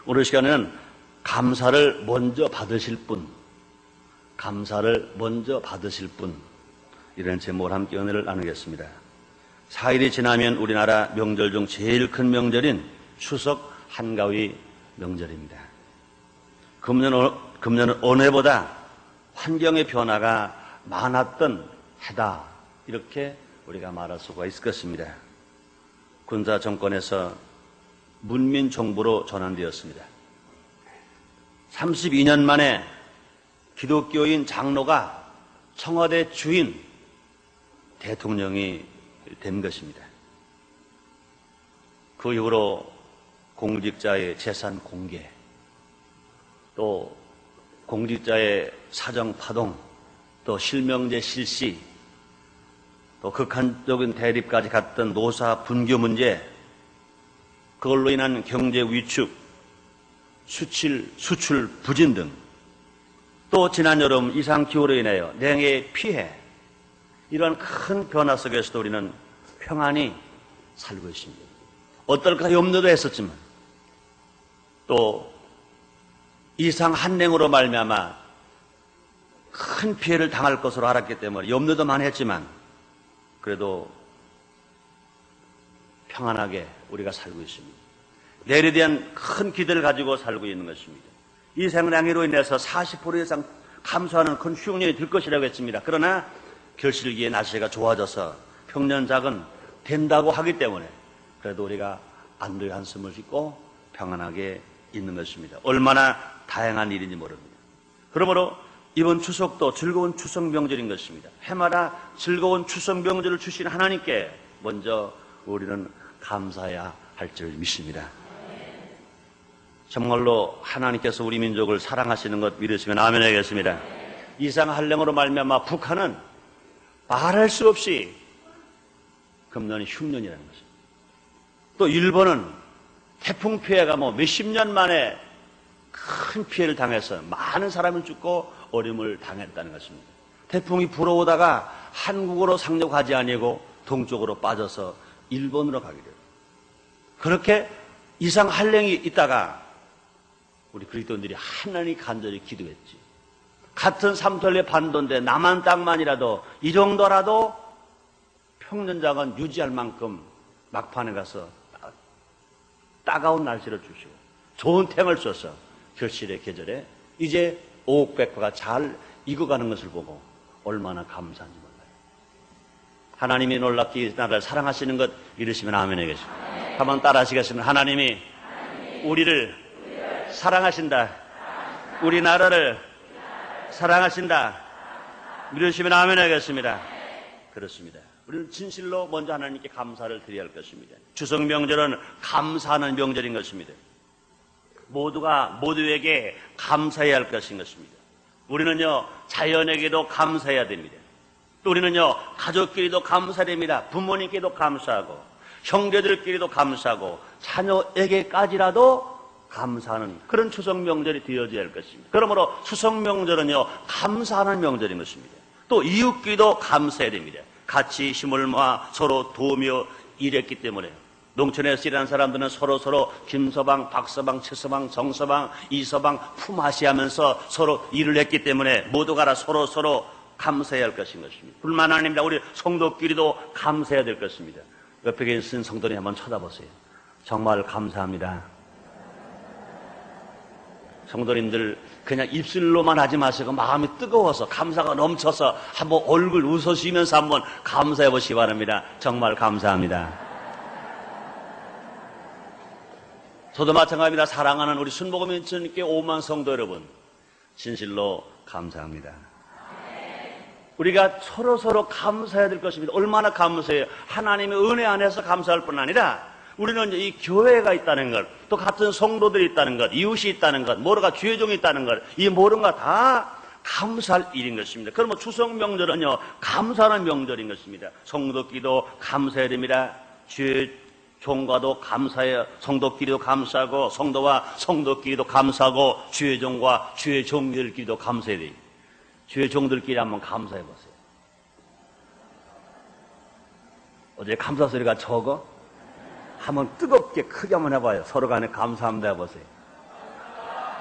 오늘 시간에는 감사를 먼저 받으실 분, 감사를 먼저 받으실 분, 이런 제목을 함께 은혜를 나누겠습니다. 4일이 지나면 우리나라 명절 중 제일 큰 명절인 추석 한가위 명절입니다. 금년은 어느 해보다 환경의 변화가 많았던 해다, 이렇게 우리가 말할 수가 있을 것입니다. 군사 정권에서 문민 정부로 전환되었습니다. 32년 만에 기독교인 장로가 청와대 주인 대통령이 된 것입니다. 그 이후로 공직자의 재산 공개, 또 공직자의 사정 파동, 또 실명제 실시, 또 극한적인 대립까지 갔던 노사 분교 문제, 그걸로 인한 경제 위축, 수출 부진 등, 또 지난 여름 이상기후로 인하여 냉해 피해, 이러한 큰 변화 속에서도 우리는 평안히 살고 있습니다. 어떨까 염려도 했었지만, 또 이상 한랭으로 말미암아 큰 피해를 당할 것으로 알았기 때문에 염려도 많이 했지만, 그래도 평안하게 우리가 살고 있습니다. 내일에 대한 큰 기대를 가지고 살고 있는 것입니다. 이 생랑해로 인해서 40% 이상 감소하는 큰 흉년이 들 것이라고 했습니다. 그러나 결실기에 날씨가 좋아져서 평년작은 된다고 하기 때문에 그래도 우리가 안도의 한숨을 쉬고 평안하게 있는 것입니다. 얼마나 다양한 일인지 모릅니다. 그러므로 이번 추석도 즐거운 추석 명절인 것입니다. 해마다 즐거운 추석 명절을 주신 하나님께 먼저 우리는 감사해야 할 줄 믿습니다. 정말로 하나님께서 우리 민족을 사랑하시는 것 믿으시면 아멘 하겠습니다. 이상 한랭으로 말미암아 북한은 말할 수 없이 금년이 흉년이라는 것입니다. 또 일본은 태풍 피해가 몇십 년 만에 큰 피해를 당해서 많은 사람이 죽고 어려움을 당했다는 것입니다. 태풍이 불어오다가 한국으로 상륙하지 아니고 동쪽으로 빠져서 일본으로 가게 돼요. 그렇게 이상 한랭이 있다가 우리 그리스도인들이 하나님 간절히 기도했지. 같은 삼털레 반도인데 남한 땅만이라도 이 정도라도 평년장은 유지할 만큼 막판에 가서 따가운 날씨를 주시고 좋은 탱을 쏘서 결실의 계절에 이제 오곡백화가 잘 익어가는 것을 보고 얼마나 감사한지 몰라요. 하나님이 놀랍게 이 나라를 사랑하시는 것 믿으시면 아멘 하겠습니다. 한번 따라 하시겠습니다. 하나님이 우리를 사랑하신다. 우리나라를 사랑하신다. 믿으시면 아멘 하겠습니다. 그렇습니다. 우리는 진실로 먼저 하나님께 감사를 드려야 할 것입니다. 추석 명절은 감사하는 명절인 것입니다. 모두가 모두에게 감사해야 할 것인 것입니다. 우리는요, 자연에게도 감사해야 됩니다. 또 우리는요, 가족끼리도 감사됩니다. 부모님께도 감사하고, 형제들끼리도 감사하고, 자녀에게까지라도 감사하는 그런 추석 명절이 되어져야 할 것입니다. 그러므로 추석 명절은요, 감사하는 명절인 것입니다. 또 이웃끼리도 감사해야 됩니다. 같이 힘을 모아 서로 도우며 일했기 때문에 농촌에서 일하는 사람들은 서로 김서방, 박서방, 최서방, 정서방, 이서방 품앗이 하면서 서로 일을 했기 때문에 모두가 서로 감사해야 할 것인 것입니다. 뿐만 아닙니다. 우리 성도끼리도 감사해야 될 것입니다. 옆에 계신 성도님 한번 쳐다보세요. 정말 감사합니다. 성도님들 그냥 입술로만 하지 마시고 마음이 뜨거워서 감사가 넘쳐서 한번 얼굴 웃으시면서 한번 감사해 보시기 바랍니다. 정말 감사합니다. 저도 마찬가지입니다. 사랑하는 우리 순복음인천교회 5만 성도 여러분, 진실로 감사합니다. 우리가 서로 감사해야 될 것입니다. 얼마나 감사해요. 하나님의 은혜 안에서 감사할 뿐 아니라 우리는 이 교회가 있다는 것, 또 같은 성도들이 있다는 것, 이웃이 있다는 것, 모두가 주의종이 있다는 것, 이 모든 것 다 감사할 일인 것입니다. 그러면 추석 명절은요, 감사하는 명절인 것입니다. 성도끼리도 감사해야 됩니다. 주의종과도 감사해요. 성도끼리도 감사하고, 성도와 성도끼리도 감사하고, 주의종과 주의종들끼리도 감사해야 돼요. 주의종들끼리 한번 감사해 보세요. 어제 감사 소리가 적어? 한번 뜨겁게 크게 한번 해봐요. 서로 간에 감사합니다 해보세요.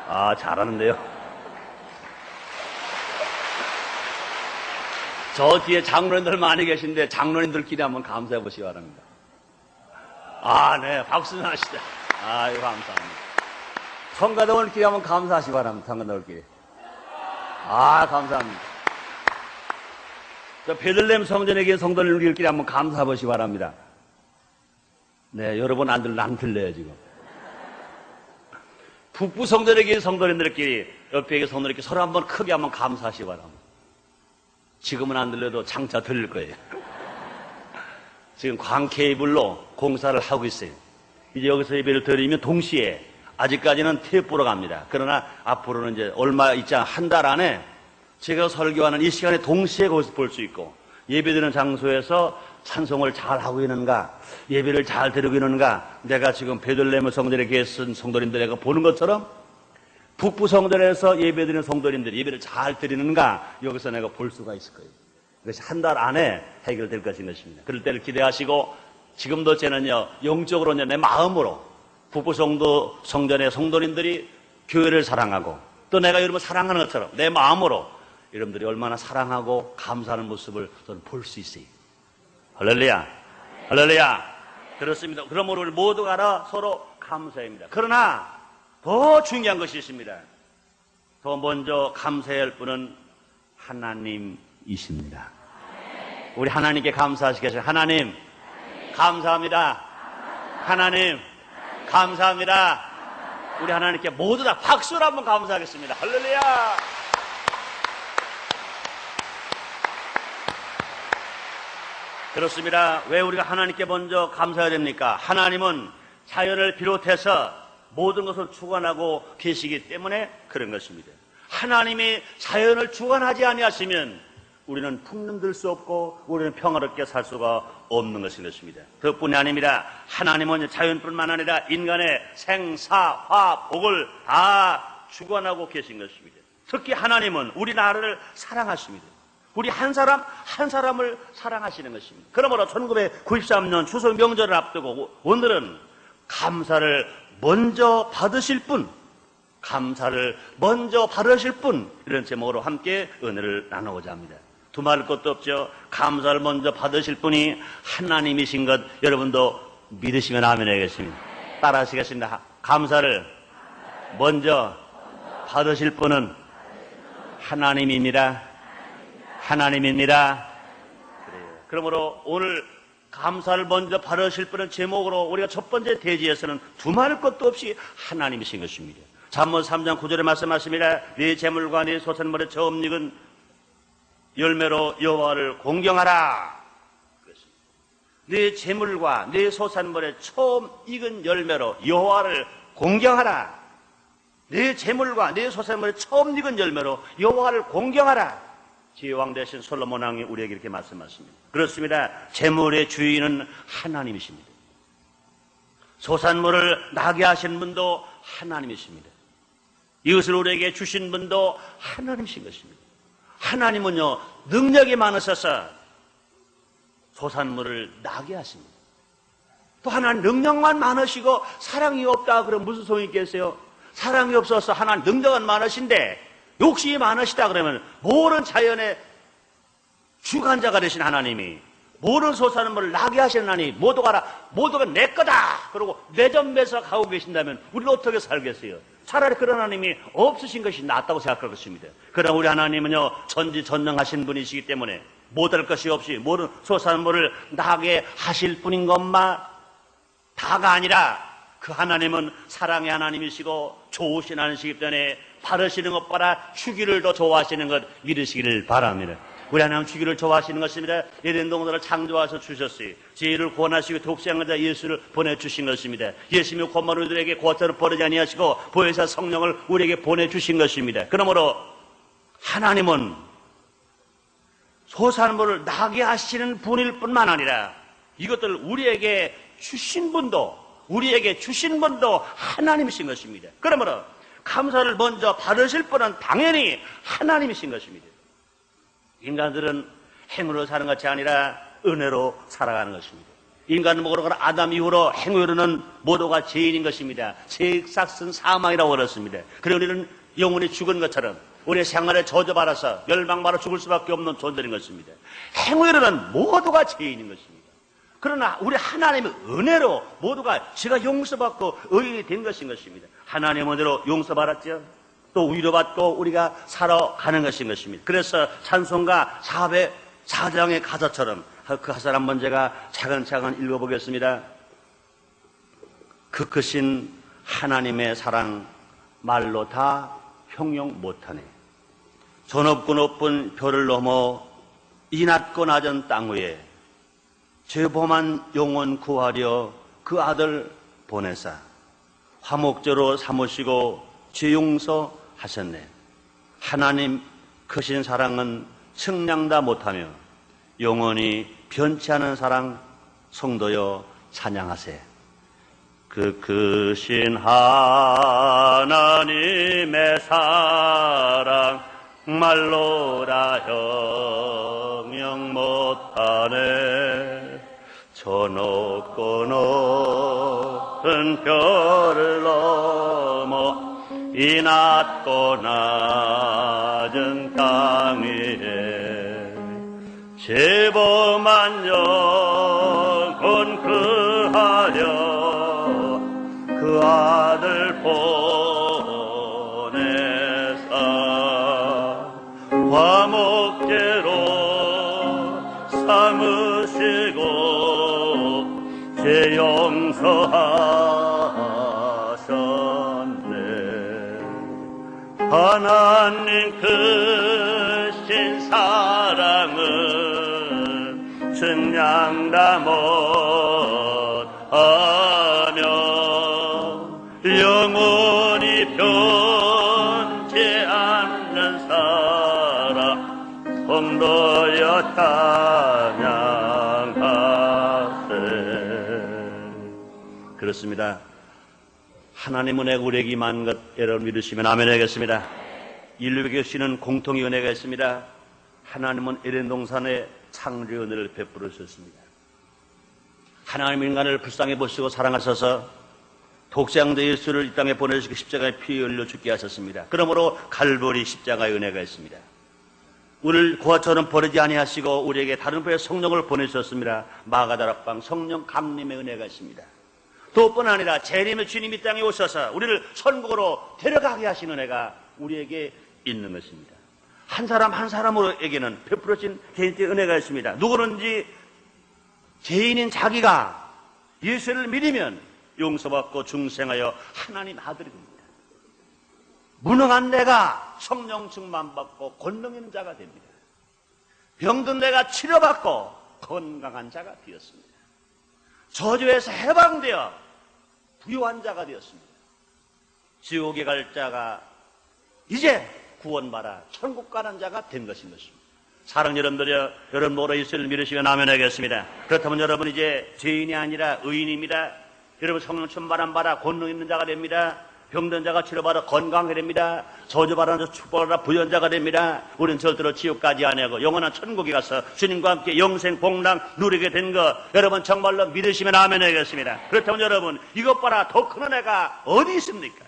아, 잘하는데요. 저 뒤에 장로님들 많이 계신데 장로님들끼리 한번 감사해 보시기 바랍니다. 아, 네. 박수 좀 하시죠. 아유, 감사합니다. 성가대원끼리 한번 감사하시기 바랍니다. 성가대원끼리. 아, 감사합니다. 저 베들레헴 성전에 계신 성도님들끼리 한번 감사해 보시기 바랍니다. 네, 여러분 안 들려요, 지금. 북부 성전에 계신 성도님들끼리, 옆에 계신 성도님들끼리 서로 한번 크게 한번 감사하시기 바랍니다. 지금은 안 들려도 장차 들릴 거예요. 지금 광케이블로 공사를 하고 있어요. 이제 여기서 예배를 드리면 동시에 아직까지는 테이프로 갑니다. 그러나 앞으로는 이제 얼마 있지 않아 한 달 안에 제가 설교하는 이 시간에 동시에 거기서 볼 수 있고 예배드리는 장소에서 찬송을 잘 하고 있는가, 예배를 잘 드리고 있는가, 내가 지금 베들레헴 성전에 계신 성도님들 내가 보는 것처럼 북부 성전에서 예배드리는 성도님들이 예배를 잘 드리는가 여기서 내가 볼 수가 있을 거예요. 그것이 한 달 안에 해결될 것인 것입니다. 그럴 때를 기대하시고 지금도 저는요 영적으로는 내 마음으로 북부 성전의 성도님들이 교회를 사랑하고 또 내가 여러분 사랑하는 것처럼 내 마음으로 여러분들이 얼마나 사랑하고 감사하는 모습을 저는 볼 수 있어요. 할렐루야, 할렐루야. 그렇습니다. 그러므로 우리 모두가 알아 서로 감사해야 합니다. 그러나 더 중요한 것이 있습니다. 더 먼저 감사해야 할 분은 하나님이십니다. 우리 하나님께 감사하시겠어요? 하나님, 감사합니다. 하나님, 감사합니다. 우리 하나님께 모두 다 박수로 한번 감사하겠습니다. 할렐루야! 그렇습니다. 왜 우리가 하나님께 먼저 감사해야 됩니까? 하나님은 자연을 비롯해서 모든 것을 주관하고 계시기 때문에 그런 것입니다. 하나님이 자연을 주관하지 아니하시면 우리는 풍년들 수 없고 우리는 평화롭게 살 수가 없는 것입니다. 그뿐이 아닙니다. 하나님은 자연뿐만 아니라 인간의 생사, 화, 복을 다 주관하고 계신 것입니다. 특히 하나님은 우리나라를 사랑하십니다. 우리 한 사람 한 사람을 사랑하시는 것입니다. 그러므로 1993년 추석 명절을 앞두고 오늘은 감사를 먼저 받으실 분, 감사를 먼저 받으실 분, 이런 제목으로 함께 은혜를 나누고자 합니다. 두말할 것도 없죠. 감사를 먼저 받으실 분이 하나님이신 것 여러분도 믿으시면 아멘 하겠습니다. 따라 하시겠습니다. 감사를 먼저 받으실 분은 하나님입니다. 하나님입니다. 그래요. 그러므로 오늘 감사를 먼저 받으실 분은 제목으로 우리가 첫 번째 대지에서는 두말할 것도 없이 하나님이신 것입니다. 잠언 3장 9절에 말씀하십니다. 네 재물과 네 소산물의 처음 익은 열매로 여호와를 공경하라. 네 재물과 네 소산물의 처음 익은 열매로 여호와를 공경하라. 네 재물과 네 소산물의 처음 익은 열매로 여호와를 공경하라. 지혜왕 대신 솔로몬 왕이 우리에게 이렇게 말씀하십니다. 그렇습니다. 재물의 주인은 하나님이십니다. 소산물을 나게 하신 분도 하나님이십니다. 이것을 우리에게 주신 분도 하나님이신 것입니다. 하나님은요 능력이 많으셔서 소산물을 나게 하십니다. 또 하나님 능력만 많으시고 사랑이 없다 그러면 무슨 소용이 있겠어요? 사랑이 없어서 하나님 능력은 많으신데 욕심이 많으시다 그러면 모든 자연의 주관자가 되신 하나님이 모든 소산물을 나게 하시는 하나님 모두가 내 거다 그러고 내전매서 가고 계신다면 우리는 어떻게 살겠어요? 차라리 그런 하나님이 없으신 것이 낫다고 생각할 것입니다. 그러나 우리 하나님은요 전지전능하신 분이시기 때문에 못할 것이 없이 모든 소산물을 나게 하실 뿐인 것만 다가 아니라 그 하나님은 사랑의 하나님이시고 좋으신 하나님이시기 때문에 바르시는 것보다 주기를 더 좋아하시는 것 믿으시기를 바랍니다. 우리 하나님 주기를 좋아하시는 것입니다. 에덴 동산을 창조하셔 주셨어요. 죄를 구원하시고 독생한 자 예수를 보내주신 것입니다. 예수님이 고만 우리들에게 고아처럼 버리지 아니하시고 보혜사 성령을 우리에게 보내주신 것입니다. 그러므로 하나님은 소산물을 나게 하시는 분일 뿐만 아니라 이것들을 우리에게 주신 분도 하나님이신 것입니다. 그러므로 감사를 먼저 받으실 분은 당연히 하나님이신 것입니다. 인간들은 행위로 사는 것이 아니라 은혜로 살아가는 것입니다. 인간을 먹으러 아담 이후로 행위로는 모두가 죄인인 것입니다. 죄의 삭은 사망이라고 그랬습니다. 그래 우리는 영혼이 죽은 것처럼 우리의 생활에 저주받아서 멸망받아 죽을 수밖에 없는 존재인 것입니다. 행위로는 모두가 죄인인 것입니다. 그러나 우리 하나님의 은혜로 모두가 죄가 용서받고 의인이 된 것인 것입니다. 하나님의 은혜로 용서받았죠. 또 위로받고 우리가 살아가는 것인 것입니다. 그래서 찬송가 404장의 가사처럼 그 가사를 한번 제가 차근차근 읽어보겠습니다. 그 크신 하나님의 사랑 말로 다 형용 못하네. 저 높고 높은 별을 넘어 이 낮고 낮은 땅 위에 죄범한 영혼 구하려 그 아들 보내사 화목제로 삼으시고 죄 용서하셨네. 하나님 크신 사랑은 측량다 못하며 영원히 변치 않은 사랑 성도여 찬양하세. 그 크신 하나님의 사랑 말로라 형용 못하네. 저 높고 높은 별을 넘어 이 낮고 낮은 땅 위에 죄범한 영혼 그하여 그 아들 보내사 화목제로 삼으시고 죄 용서하셨네. 하나님 크신 사랑은 측량다 못하며 영원히 변치 않는 사랑 성도여 찬양하세. 그렇습니다. 하나님 은혜가 우리에게 임한 것 여러분 믿으시면 아멘 하겠습니다. 인류에게 주시는 공통의 은혜가 있습니다. 하나님은 에덴 동산에 창조의 은혜를 베풀어 주셨습니다. 하나님 인간을 불쌍히 보시고 사랑하셔서 독생자 예수를 이 땅에 보내시고 십자가에 피 흘려 죽게 하셨습니다. 그러므로 갈보리 십자가의 은혜가 있습니다. 우리를 고아처럼 버리지 아니하시고 우리에게 다른 분의 성령을 보내주셨습니다. 마가다락방 성령 강림의 은혜가 있습니다. 또 뿐 아니라 재림의 주님 이 땅에 오셔서 우리를 천국으로 데려가게 하시는 은혜가 우리에게 있는 것입니다. 한 사람 한 사람으로에게는 베풀어진 개인적인 은혜가 있습니다. 누구든지 죄인인 자기가 예수를 믿으면 용서받고 중생하여 하나님 아들이 됩니다. 무능한 내가 성령 충만받고 권능 있는 자가 됩니다. 병든 내가 치료받고 건강한 자가 되었습니다. 저주에서 해방되어 부유한 자가 되었습니다. 지옥에 갈 자가 이제 구원받아 천국 가는 자가 된 것인 것입니다. 사랑 여러분들이여, 여러분 모두 예수를 믿으시면 아멘 하겠습니다. 그렇다면 여러분 이제 죄인이 아니라 의인입니다. 여러분 성령 충만함 받아 권능 있는 자가 됩니다. 병든 자가 치료받아 건강하게 됩니다. 저주받은 자 축복받아 부유한 자가 됩니다. 우리는 절대로 지옥까지 안 하고 영원한 천국에 가서 주님과 함께 영생 복락 누리게 된 것 여러분 정말로 믿으시면 아멘 하겠습니다. 그렇다면 여러분 이것보다 더 큰 은혜가 어디 있습니까?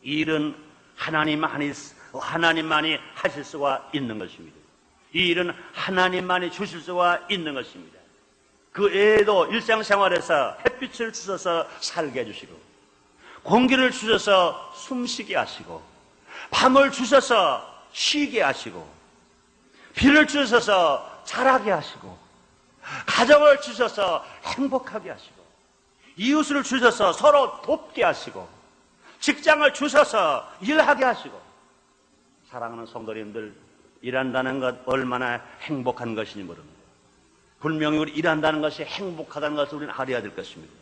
이 일은 하나님만이 하실 수가 있는 것입니다. 이 일은 하나님만이 주실 수가 있는 것입니다. 그 외에도 일상생활에서 햇빛을 주셔서 살게 해주시고 공기를 주셔서 숨쉬게 하시고 밤을 주셔서 쉬게 하시고 비를 주셔서 자라게 하시고 가정을 주셔서 행복하게 하시고 이웃을 주셔서 서로 돕게 하시고 직장을 주셔서 일하게 하시고 사랑하는 성도님들 일한다는 것 얼마나 행복한 것인지 모릅니다. 분명히 우리 일한다는 것이 행복하다는 것을 우리는 알아야 될 것입니다.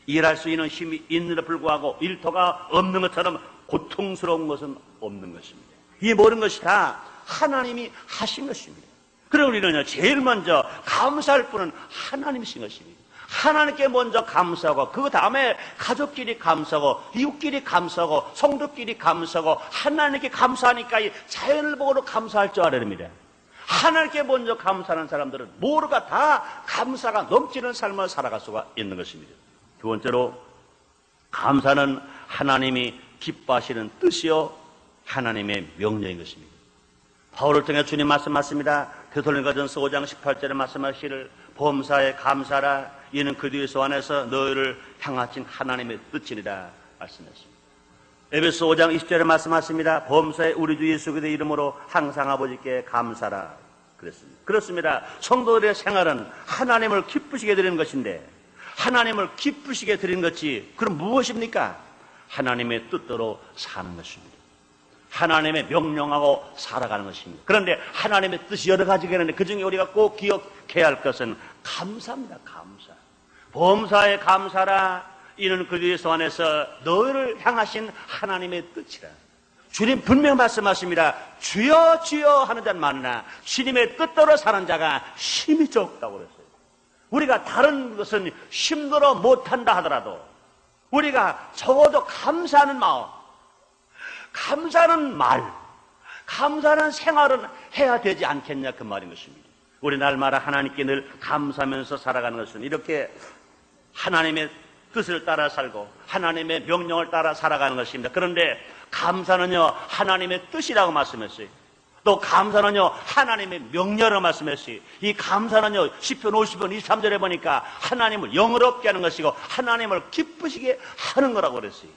일할 수 있는 힘이 있는데 불구하고 일터가 없는 것처럼 고통스러운 것은 없는 것입니다. 이 모든 것이 다 하나님이 하신 것입니다. 그럼 우리는요 제일 먼저 감사할 분은 하나님이신 것입니다. 하나님께 먼저 감사하고 그 다음에 가족끼리 감사하고 이웃끼리 감사하고 성도끼리 감사하고 하나님께 감사하니까 이 자연을 보고도 감사할 줄 알아야 됩니다. 하나님께 먼저 감사하는 사람들은 모두가 다 감사가 넘치는 삶을 살아갈 수가 있는 것입니다. 두 번째로, 감사는 하나님이 기뻐하시는 뜻이요 하나님의 명령인 것입니다. 바울을 통해 주님 말씀하십니다. 데살로니가전서 5장 18절에 말씀하시기를 범사에 감사라, 이는 그리스도 안에서 너희를 향하신 하나님의 뜻이니라 말씀하십니다. 에베소 5장 20절에 말씀하십니다. 범사에 우리 주 예수 그리스도의 이름으로 항상 아버지께 감사라 그랬습니다. 그렇습니다. 성도들의 생활은 하나님을 기쁘시게 드리는 것인데, 하나님을 기쁘시게 드리는 것이 그럼 무엇입니까? 하나님의 뜻대로 사는 것입니다. 하나님의 명령하고 살아가는 것입니다. 그런데 하나님의 뜻이 여러 가지가 있는데 그 중에 우리가 꼭 기억해야 할 것은 감사입니다. 감사. 범사에 감사라, 이는 그리스도 안에서 너희를 향하신 하나님의 뜻이라. 주님 분명히 말씀하십니다. 주여 주여 하는 자는 많으나 주님의 뜻대로 사는 자가 힘이 적다고 그랬어요. 우리가 다른 것은 힘들어 못한다 하더라도 우리가 적어도 감사하는 마음, 감사하는 말, 감사하는 생활은 해야 되지 않겠냐, 그 말인 것입니다. 우리 날마다 하나님께 늘 감사하면서 살아가는 것은 이렇게 하나님의 뜻을 따라 살고 하나님의 명령을 따라 살아가는 것입니다. 그런데 감사는요 하나님의 뜻이라고 말씀했어요. 또 감사는요 하나님의 명령을 말씀했어요. 이 감사는요 시편 50편 23절에 보니까 하나님을 영어롭게 하는 것이고 하나님을 기쁘시게 하는 거라고 그랬어요.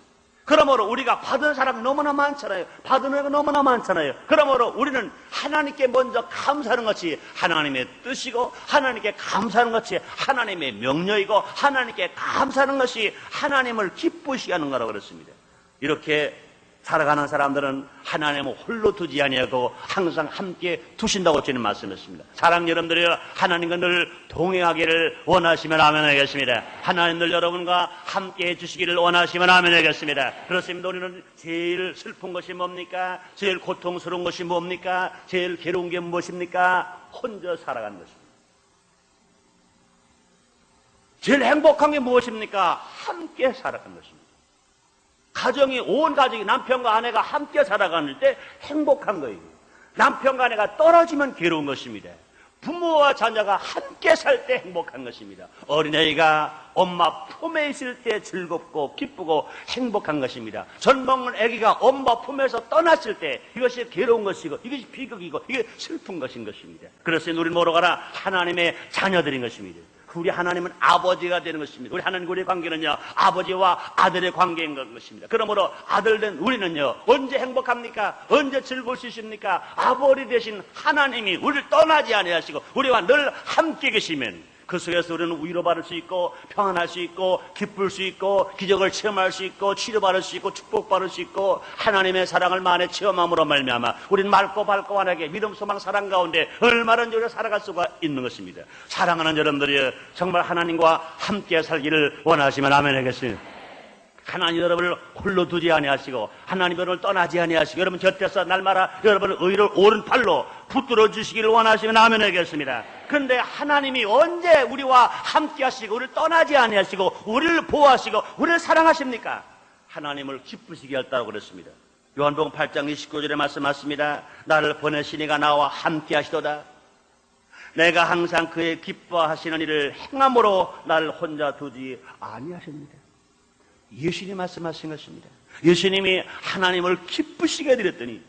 그러므로 우리가 받은 사람이 너무나 많잖아요. 받은 애가 너무나 많잖아요. 그러므로 우리는 하나님께 먼저 감사하는 것이 하나님의 뜻이고, 하나님께 감사하는 것이 하나님의 명령이고, 하나님께 감사하는 것이 하나님을 기쁘시게 하는 거라고 그랬습니다. 이렇게 살아가는 사람들은 하나님을 홀로 두지 아니하고 항상 함께 두신다고 주님 말씀했습니다. 사랑하는 여러분들이여, 하나님과 늘 동행하기를 원하시면 아멘 하겠습니다. 하나님 늘 여러분과 함께 해주시기를 원하시면 아멘 하겠습니다. 그렇습니다. 우리는 제일 슬픈 것이 뭡니까? 제일 고통스러운 것이 뭡니까? 제일 괴로운 게 무엇입니까? 혼자 살아가는 것입니다. 제일 행복한 게 무엇입니까? 함께 살아가는 것입니다. 가정이, 온 가족이, 남편과 아내가 함께 살아가는 때 행복한 거예요. 남편과 아내가 떨어지면 괴로운 것입니다. 부모와 자녀가 함께 살 때 행복한 것입니다. 어린아이가 엄마 품에 있을 때 즐겁고 기쁘고 행복한 것입니다. 젖먹는 아기가 엄마 품에서 떠났을 때 이것이 괴로운 것이고 이것이 비극이고 이게 슬픈 것인 것입니다. 그래서 우리 모두가 하나님의 자녀들인 것입니다. 우리 하나님은 아버지가 되는 것입니다. 우리 하나님과 우리의 관계는요 아버지와 아들의 관계인 것입니다. 그러므로 아들된 우리는요 언제 행복합니까? 언제 즐거울 수 있습니까? 아버지 되신 하나님이 우리를 떠나지 아니하시고 우리와 늘 함께 계시면 그 속에서 우리는 위로받을 수 있고 평안할 수 있고 기쁠 수 있고 기적을 체험할 수 있고 치료받을 수 있고 축복받을 수 있고 하나님의 사랑을 만에 체험함으로 말미암아 우리는 맑고 밝고 환하게 믿음, 소망, 사랑 가운데 얼마든지 우리가 살아갈 수가 있는 것입니다. 사랑하는 여러분들이 정말 하나님과 함께 살기를 원하시면 아멘 하겠습니다. 하나님 여러분을 홀로 두지 아니하시고 하나님 여러분을 떠나지 아니하시고 여러분 곁에서 날마다 여러분의 의를 오른팔로 붙들어 주시기를 원하시면 아멘 하겠습니다. 그런데 하나님이 언제 우리와 함께 하시고 우리를 떠나지 아니하시고 우리를 보호하시고 우리를 사랑하십니까? 하나님을 기쁘시게 할다고 그랬습니다. 요한복음 8장 29절에 말씀하십니다. 나를 보내신 이가 나와 함께 하시도다. 내가 항상 그의 기뻐하시는 일을 행함으로 나를 혼자 두지 아니하십니다. 예수님이 말씀하신 것입니다. 예수님이 하나님을 기쁘시게 해드렸더니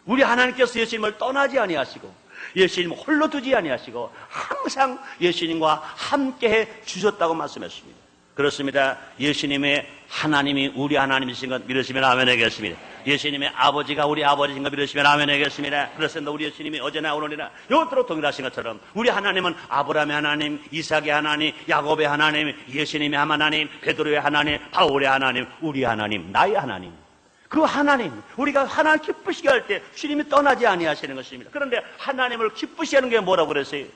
우리 하나님께서 예수님을 떠나지 아니하시고 예수님을 홀로 두지 아니하시고 항상 예수님과 함께해 주셨다고 말씀했습니다. 그렇습니다. 예수님의 하나님이 우리 하나님이신 것 믿으시면 아멘 하겠습니다. 예수님의 아버지가 우리 아버지인 것 믿으시면 아멘 하겠습니다. 그렇습니다. 우리 예수님이 어제나 오늘이나 영원토록 동일하신 것처럼 우리 하나님은 아브라함의 하나님, 이삭의 하나님, 야곱의 하나님, 예수님의 하나님, 베드로의 하나님, 바울의 하나님, 우리 하나님, 나의 하나님. 그 하나님, 우리가 하나님 기쁘시게 할 때 주님이 떠나지 아니하시는 것입니다. 그런데 하나님을 기쁘시게 하는 게 뭐라고 그랬어요?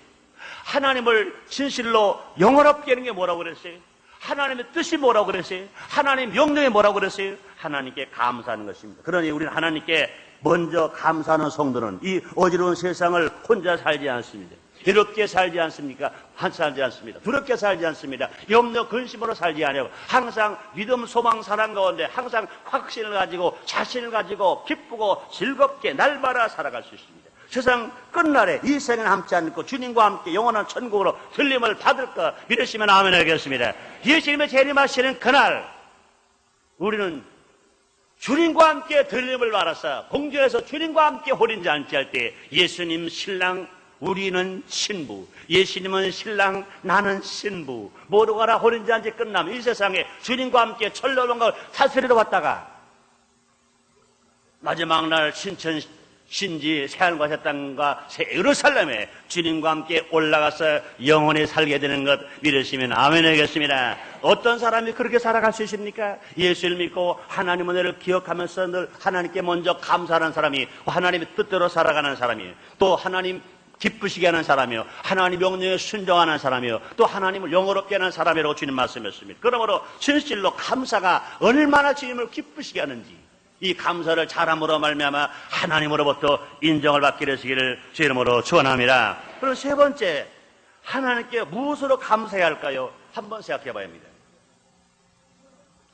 하나님을 진실로 영원롭게 하는 게 뭐라고 그랬어요? 하나님의 뜻이 뭐라고 그랬어요? 하나님의 명령이 뭐라고 그랬어요? 하나님께 감사하는 것입니다. 그러니 우리는 하나님께 먼저 감사하는 성도는 이 어지러운 세상을 혼자 살지 않습니다. 이렇게 살지 않습니까? 살지 않습니다. 두렵게 살지 않습니다. 염려 근심으로 살지 아니하고 항상 믿음, 소망, 사랑 가운데 항상 확신을 가지고 자신을 가지고 기쁘고 즐겁게 날마다 살아갈 수 있습니다. 세상 끝날에 이 생에 남지 않고 주님과 함께 영원한 천국으로 들림을 받을까 믿으시면 아멘 하겠습니다. 예수님의 재림하시는 그날 우리는 주님과 함께 들림을 받아서 공주에서 주님과 함께 호린잔치할 때 예수님 신랑 우리는 신부, 예수님은 신랑 나는 신부, 모두 가라 호린잔치 끝나면 이 세상에 주님과 함께 천로만걸 다스리러 왔다가 마지막 날 신천 신지 새하늘과 새 땅과 새 예루살렘에 주님과 함께 올라가서 영원히 살게 되는 것 믿으시면 아멘 하겠습니다. 어떤 사람이 그렇게 살아갈 수 있습니까? 예수를 믿고 하나님 은혜를 기억하면서 늘 하나님께 먼저 감사하는 사람이, 하나님의 뜻대로 살아가는 사람이, 또 하나님 기쁘시게 하는 사람이요, 하나님 명령에 순종하는 사람이요, 또 하나님을 영어롭게 하는 사람이라고 주님 말씀했습니다. 그러므로 진실로 감사가 얼마나 주님을 기쁘시게 하는지, 이 감사를 잘함으로 말미암아 하나님으로부터 인정을 받게 되시기를 주 이름으로 축원합니다. 그리고 세 번째, 하나님께 무엇으로 감사해야 할까요? 한번 생각해 봐야 합니다.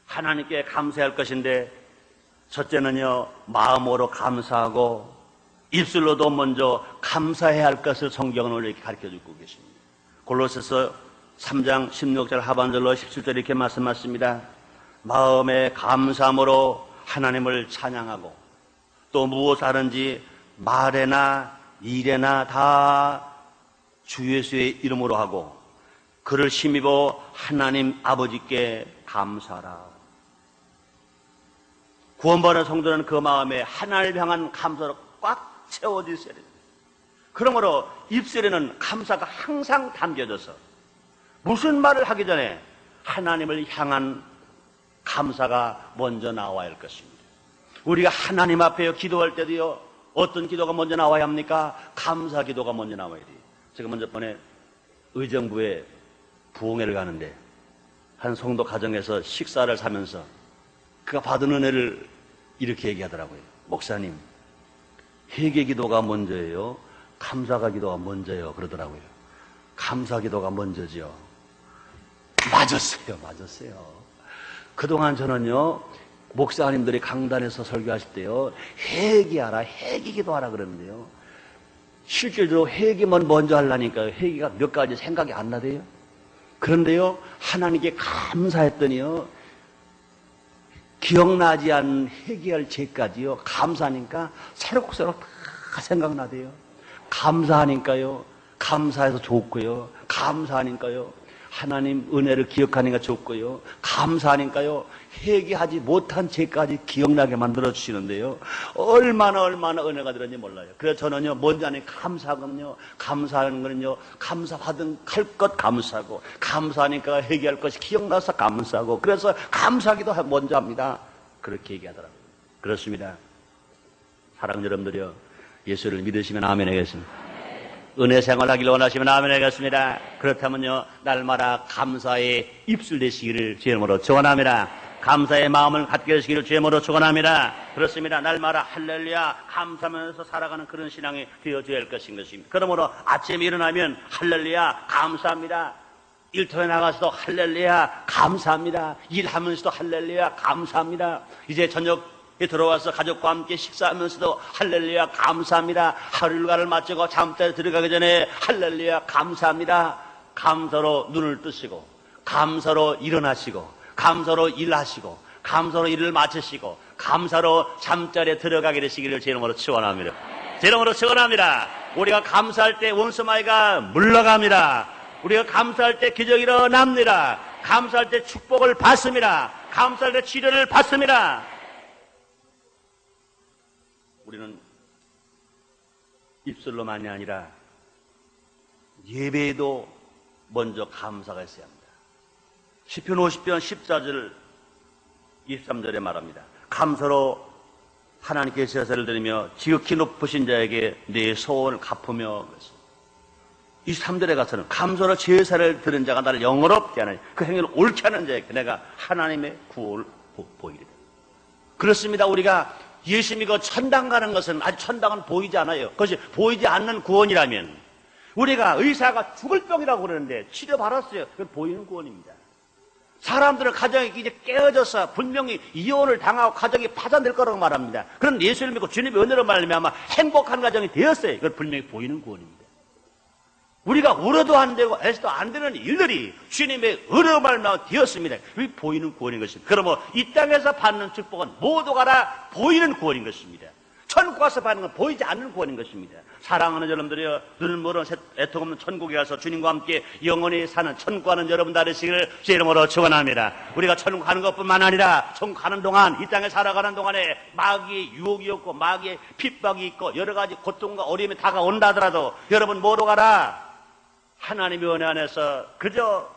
하나님께 감사할 것인데 첫째는요, 마음으로 감사하고 입술로도 먼저 감사해야 할 것을 성경은 이렇게 가르쳐주고 계십니다. 골로새서 3장 16절 하반절로 17절 이렇게 말씀하십니다. 마음에 감사함으로 하나님을 찬양하고 또 무엇 하든지 말에나 일에나 다 주 예수의 이름으로 하고 그를 힘입어 하나님 아버지께 감사하라. 구원받은 성도는 그 마음에 하나님을 향한 감사로 꽉 채워져 있어야 됩니다. 그러므로 입술에는 감사가 항상 담겨져서 무슨 말을 하기 전에 하나님을 향한 감사가 먼저 나와야 할 것입니다. 우리가 하나님 앞에 기도할 때도요, 어떤 기도가 먼저 나와야 합니까? 감사 기도가 먼저 나와야 돼요. 제가 먼저 번에 의정부에 부흥회를 가는데 한 성도 가정에서 식사를 사면서 그가 받은 은혜를 이렇게 얘기하더라고요. 목사님, 회개 기도가 먼저예요? 감사가 기도가 먼저예요? 그러더라고요. 감사 기도가 먼저지요. 맞았어요. 그동안 저는요, 목사님들이 강단에서 설교하실 때요, 회개하라, 회개 기도하라 그러는데요, 실제로 회개만 먼저 하려니까 회개가 몇 가지 생각이 안 나대요. 그런데요, 하나님께 감사했더니요, 기억나지 않는 회개할 죄까지요, 감사하니까 새록새록 다 생각나대요. 감사하니까요, 감사해서 좋고요, 감사하니까요, 하나님 은혜를 기억하니까 좋고요, 감사하니까요, 회개하지 못한 죄까지 기억나게 만들어 주시는데요, 얼마나 은혜가 들었는지 몰라요. 그래서 저는요, 먼저 하니 감사하거든요. 감사하는 거는요, 감사받은 할 것 감사하고, 감사하니까 회개할 것이 기억나서 감사하고, 그래서 감사하기도 먼저 합니다. 그렇게 얘기하더라고요. 그렇습니다. 사랑하는 여러분들이요, 예수를 믿으시면 아멘 하겠습니다. 은혜 생활하기를 원하시면 아멘 하겠습니다. 그렇다면요, 날마다 감사의 입술 되시기를 주의 이름으로 축원합니다. 감사의 마음을 갖게 되시기를 주의 이름으로 축원합니다. 그렇습니다. 날마다 할렐루야 감사하면서 살아가는 그런 신앙이 되어줘야 할 것인 것입니다. 그러므로 아침에 일어나면 할렐루야 감사합니다. 일터에 나가서도 할렐루야 감사합니다. 일하면서도 할렐루야 감사합니다. 이제 저녁에 들어와서 가족과 함께 식사하면서도 할렐루야 감사합니다. 하루 일과를 마치고 잠자리에 들어가기 전에 할렐루야 감사합니다. 감사로 눈을 뜨시고, 감사로 일어나시고, 감사로 일하시고, 감사로 일을 마치시고, 감사로 잠자리에 들어가게 되시기를 제 이름으로 축원합니다. 제 이름으로 축원합니다. 우리가 감사할 때 원수마귀가 물러갑니다. 우리가 감사할 때 기적이 일어납니다. 감사할 때 축복을 받습니다. 감사할 때 치료를 받습니다. 우리는 입술로만이 아니라 예배에도 먼저 감사가 있어야 합니다. 시편 50편 14절 23절에 말합니다. 감사로 하나님께 제사를 드리며 지극히 높으신 자에게 내 소원을 갚으며, 23절에 가서는 감사로 제사를 드린 자가 나를 영어롭게 하는, 그 행위를 옳게 하는 자에게 내가 하나님의 구원을 보이리라. 그렇습니다. 우리가 예수 믿고 천당 가는 것은, 아직 천당은 보이지 않아요. 그것이 보이지 않는 구원이라면, 우리가 의사가 죽을 병이라고 그러는데 치료받았어요. 그건 보이는 구원입니다. 사람들은 가정이 이제 깨어져서 분명히 이혼을 당하고 가정이 파산될 거라고 말합니다. 그런 예수를 믿고 주님의 은혜로 말하면 아마 행복한 가정이 되었어요. 이걸 분명히 보이는 구원입니다. 우리가 울어도 안 되고 애써도 안 되는 일들이 주님의 은혜로 말하면 되었습니다. 그게 보이는 구원인 것입니다. 그러면 이 땅에서 받는 축복은 모두가 다 보이는 구원인 것입니다. 천국 가서 받는 건 보이지 않는 구원인 것입니다. 사랑하는 여러분들이여, 눈을 모르는 애통 없는 천국에 가서 주님과 함께 영원히 사는 천국 가는 여러분 다 되시기를 제 이름으로 축원합니다. 우리가 천국 가는 것뿐만 아니라 천국 가는 동안, 이 땅에 살아가는 동안에 마귀의 유혹이 없고 마귀의 핍박이 있고 여러 가지 고통과 어려움이 다가온다 하더라도 여러분 모두 가라. 하나님의 은혜 안에서 그저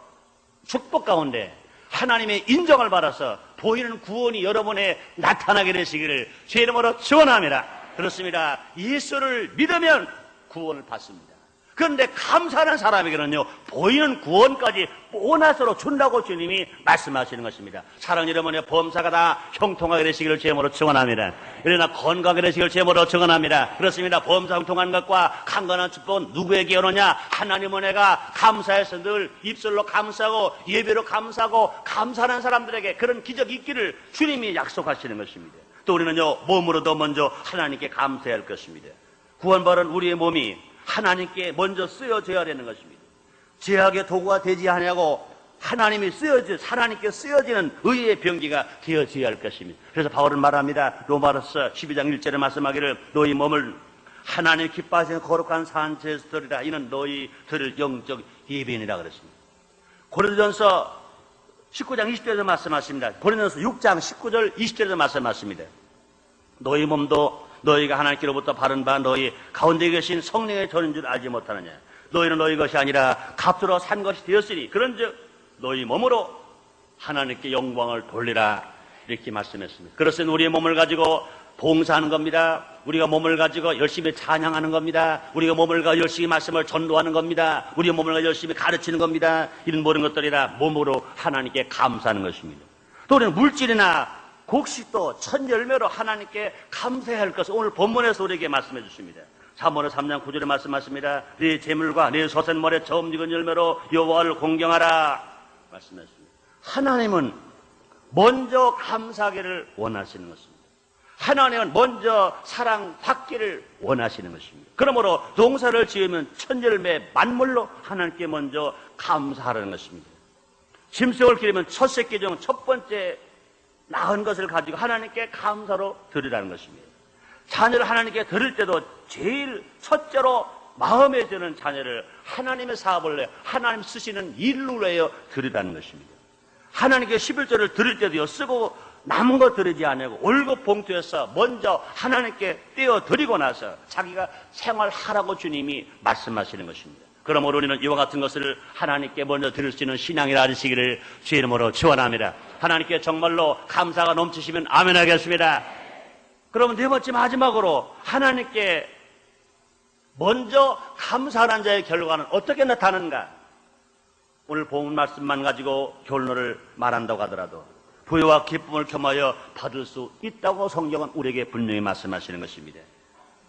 축복 가운데 하나님의 인정을 받아서 보이는 구원이 여러분에 나타나게 되시기를 제 이름으로 축원합니다. 그렇습니다. 예수를 믿으면 구원을 받습니다. 그런데 감사하는 사람에게는요, 보이는 구원까지 보너스로 준다고 주님이 말씀하시는 것입니다. 사랑하는 여러분의 범사가 다 형통하게 되시기를 제 이름으로 축원합니다. 그러나 건강하게 되시기를 제 이름으로 축원합니다. 그렇습니다. 범사 형통한 것과 강건한 축복은 누구에게 오느냐? 하나님 은혜가 감사해서 늘 입술로 감사하고 예배로 감사하고 감사하는 사람들에게 그런 기적이 있기를 주님이 약속하시는 것입니다. 또 우리는요, 몸으로도 먼저 하나님께 감사해야 할 것입니다. 구원받은 우리의 몸이 하나님께 먼저 쓰여져야 되는 것입니다. 제약의 도구가 되지 않냐고 하나님이 하나님께 쓰여지는 의의 병기가 되어져야 할 것입니다. 그래서 바울은 말합니다. 로마서 12장 1절에 말씀하기를 너희 몸을 하나님 기뻐하시는 거룩한 산채에서 드리라. 이는 너희 드릴 영적 예배니라 그랬습니다. 고린도전서 19장 20절에서 말씀하십니다. 고린도전서 6장 19절 20절에서 말씀하십니다. 너희 몸도 너희가 하나님께로부터 받은 바 너희 가운데 계신 성령의 전인 줄 알지 못하느냐. 너희는 너희 것이 아니라 값으로 산 것이 되었으니 그런즉 너희 몸으로 하나님께 영광을 돌리라. 이렇게 말씀했습니다. 그렇습니다. 우리의 몸을 가지고 봉사하는 겁니다. 우리가 몸을 가지고 열심히 찬양하는 겁니다. 우리가 몸을 가지고 열심히 말씀을 전도하는 겁니다. 우리가 몸을 가지고 열심히 가르치는 겁니다. 이런 모든 것들이라 몸으로 하나님께 감사하는 것입니다. 또 우리는 물질이나 곡식도 첫 열매로 하나님께 감사해야 할 것을 오늘 본문에서 우리에게 말씀해 주십니다. 사무엘하 3장 9절에 말씀하십니다. 네 재물과 네 소생물의 처음 익은 열매로 여호와를 공경하라 말씀하십니다. 하나님은 먼저 감사하기를 원하시는 것입니다. 하나님은 먼저 사랑받기를 원하시는 것입니다. 그러므로 농사를 지으면 첫 열매 만물로 하나님께 먼저 감사하라는 것입니다. 짐승을 기르면 첫 새끼 중 첫 번째 낳은 것을 가지고 하나님께 감사로 드리라는 것입니다. 자녀를 하나님께 드릴 때도 제일 첫째로 마음에 드는 자녀를 하나님의 사업을 내어 하나님 쓰시는 일로 내어 드리라는 것입니다. 하나님께 11조를 드릴 때도요, 쓰고 남은 거 드리지 않고 월급 봉투에서 먼저 하나님께 떼어 드리고 나서 자기가 생활하라고 주님이 말씀하시는 것입니다. 그러므로 우리는 이와 같은 것을 하나님께 먼저 드릴 수 있는 신앙이라 하시기를 주의 이름으로 축원합니다. 하나님께 정말로 감사가 넘치시면 아멘 하겠습니다. 그러면 네 번째 마지막으로 하나님께 먼저 감사하는 자의 결과는 어떻게 나타나는가? 오늘 본 말씀만 가지고 결론을 말한다고 하더라도 부유와 기쁨을 겸하여 받을 수 있다고 성경은 우리에게 분명히 말씀하시는 것입니다.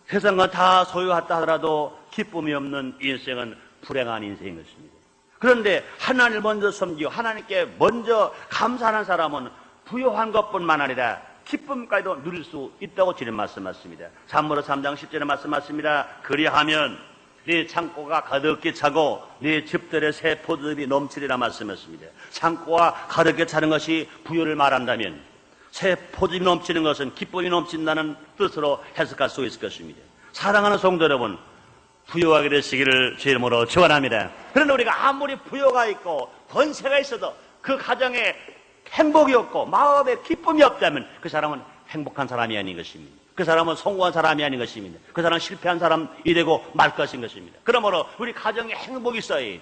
세상 건 다 소유했다 하더라도 기쁨이 없는 인생은 불행한 인생인 것입니다. 그런데 하나님을 먼저 섬기고 하나님께 먼저 감사하는 사람은 부유한 것뿐만 아니라 기쁨까지도 누릴 수 있다고 주님 말씀하십니다. 사무엘하 3장 10절에 말씀하십니다. 그리하면 네 창고가 가득히 차고 네 집들의 새 포도즙이 넘치리라 말씀하십니다. 창고가 가득히 차는 것이 부유를 말한다면 새 포도즙이 넘치는 것은 기쁨이 넘친다는 뜻으로 해석할 수 있을 것입니다. 사랑하는 성도 여러분, 부유하게 되시기를 주의 이름으로 축원합니다. 그런데 우리가 아무리 부유가 있고 권세가 있어도 그 가정에 행복이 없고 마음에 기쁨이 없다면 그 사람은 행복한 사람이 아닌 것입니다. 그 사람은 성공한 사람이 아닌 것입니다. 그 사람은 실패한 사람이 되고 말 것인 것입니다. 그러므로 우리 가정에 행복이 있어야 돼.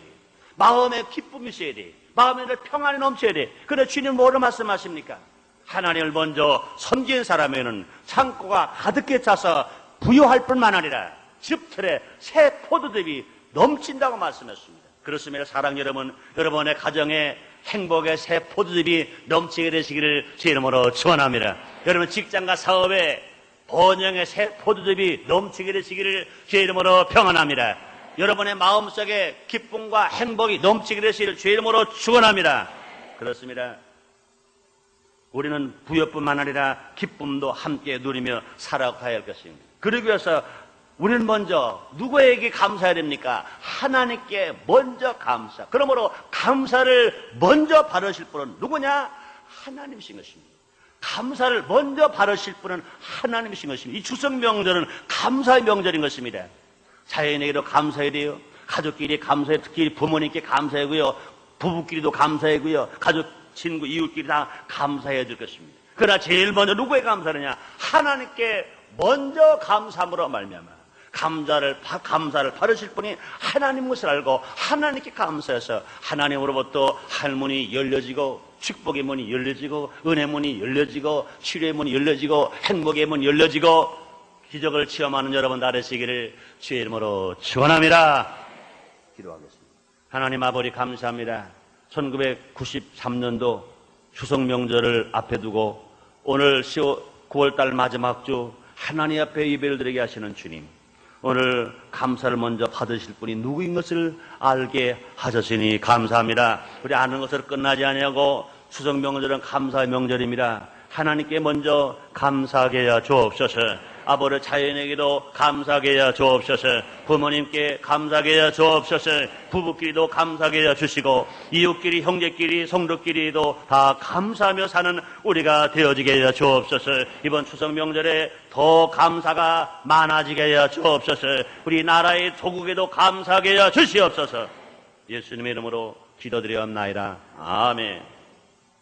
마음에 기쁨이 있어야 돼. 마음에 평안이 넘쳐야 돼. 그런데 주님 뭐를 말씀하십니까? 하나님을 먼저 섬기는 사람에는 창고가 가득히 차서 부유할 뿐만 아니라 집틀에 새 포도즙이 넘친다고 말씀했습니다. 그렇습니다. 사랑 여러분, 여러분의 가정에 행복의 새 포도즙이 넘치게 되시기를 제 이름으로 축원합니다. 여러분 직장과 사업에 번영의 새 포도즙이 넘치게 되시기를 제 이름으로 평안합니다. 여러분의 마음속에 기쁨과 행복이 넘치게 되시기를 제 이름으로 축원합니다. 그렇습니다. 우리는 부여뿐만 아니라 기쁨도 함께 누리며 살아가야 할 것입니다. 그러기 위해서 우리는 먼저 누구에게 감사해야 됩니까? 하나님께 먼저 감사. 그러므로 감사를 먼저 받으실 분은 누구냐? 하나님이신 것입니다. 감사를 먼저 받으실 분은 하나님이신 것입니다. 이 추석 명절은 감사의 명절인 것입니다. 자연에게도 감사해야 돼요. 가족끼리 감사해, 특히 부모님께 감사하고요. 부부끼리도 감사하고요. 가족, 친구, 이웃끼리 다 감사해야 될 것입니다. 그러나 제일 먼저 누구에 감사하느냐? 하나님께 먼저 감사함으로 말미암아 감사를 받으실 분이 하나님 것을 알고 하나님께 감사해서 하나님으로부터 할문이 열려지고 축복의 문이 열려지고 은혜 문이 열려지고 치료의 문이 열려지고 행복의 문이 열려지고 기적을 체험하는 여러분 다 되시기를 주의 이름으로 축원합니다. 기도하겠습니다. 하나님 아버지 감사합니다. 1993년도 추석 명절을 앞에 두고 오늘 9월달 마지막 주 하나님 앞에 예배를 드리게 하시는 주님, 오늘 감사를 먼저 받으실 분이 누구인 것을 알게 하셨으니 감사합니다. 우리 아는 것으로 끝나지 아니하고 추석 명절은 감사의 명절입니다. 하나님께 먼저 감사하게 해 주옵소서. 아버지 자연에게도 감사하게 해 주옵소서. 부모님께 감사하게 해 주옵소서. 부부끼리도 감사하게 해 주시고 이웃끼리 형제끼리 성도끼리도 다 감사하며 사는 우리가 되어지게 해 주옵소서. 이번 추석 명절에 더 감사가 많아지게 해 주옵소서. 우리 나라의 조국에도 감사하게 해 주시옵소서. 예수님의 이름으로 기도드리옵나이다. 아멘.